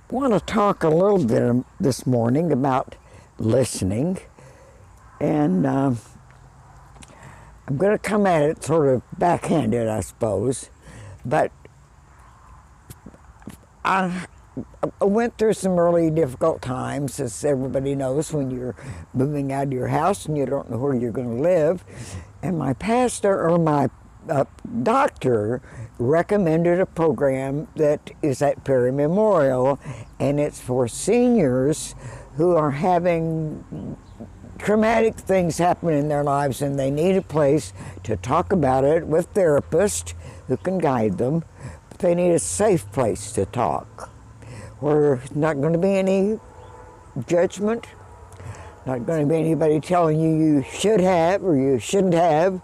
want to talk a little bit this morning about listening, and I'm going to come at it sort of backhanded, I suppose, but I went through some really difficult times, as everybody knows, when you're moving out of your house and you don't know where you're going to live. And my pastor, or my doctor, recommended a program that is at Perry Memorial, and it's for seniors who are having traumatic things happen in their lives, and they need a place to talk about it with therapists who can guide them. But they need a safe place to talk, where there's not going to be any judgment, not going to be anybody telling you you should have or you shouldn't have.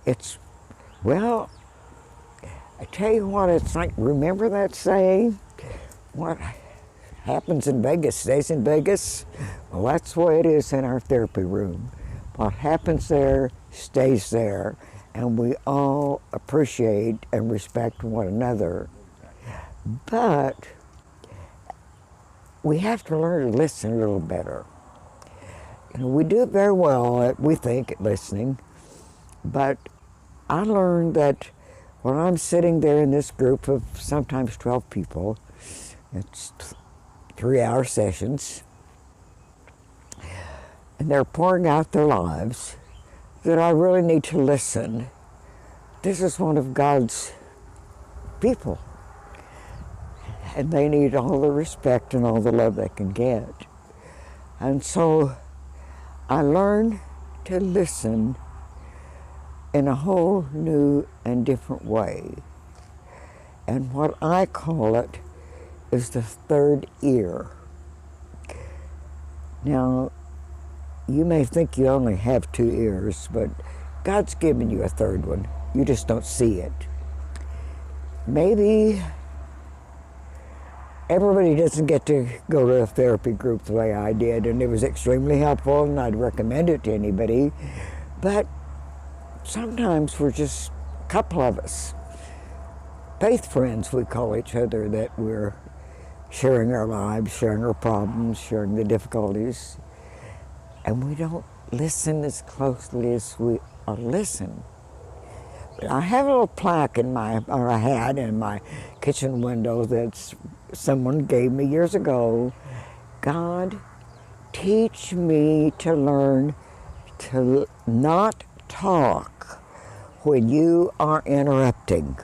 It's, well, I tell you what it's like. Remember that saying? What happens in Vegas stays in Vegas. Well, that's the way it is in our therapy room. What happens there stays there, and we all appreciate and respect one another. But we have to learn to listen a little better. You know, we do very well at, we think, at listening, but I learned that when I'm sitting there in this group of sometimes 12 people, it's 3-hour sessions, and they're pouring out their lives, that I really need to listen. This is one of God's people, and they need all the respect and all the love they can get. And so I learned to listen in a whole new and different way. And what I call it is the third ear. Now, you may think you only have 2 ears, but God's given you a third one. You just don't see it. Maybe everybody doesn't get to go to a therapy group the way I did, and it was extremely helpful, and I'd recommend it to anybody. But sometimes we're just a couple of us, faith friends we call each other, that we're sharing our lives, sharing our problems, sharing the difficulties, and we don't listen as closely as we ought to listen. I have a little plaque in I had in my kitchen window that someone gave me years ago. God, teach me to learn to not talk when you are interrupting.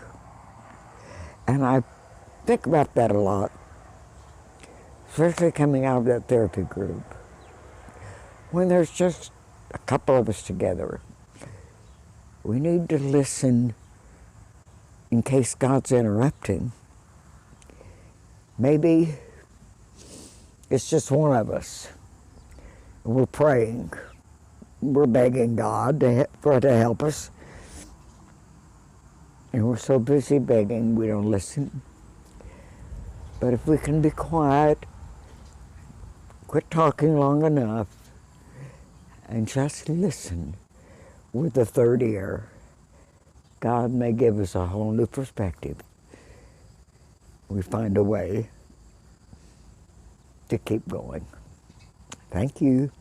And I think about that a lot, especially coming out of that therapy group. When there's just a couple of us together, we need to listen in case God's interrupting. Maybe it's just one of us. We're praying. We're begging God to help us. And we're so busy begging, we don't listen. But if we can be quiet, quit talking long enough, and just listen with the third ear, God may give us a whole new perspective. We find a way to keep going. Thank you.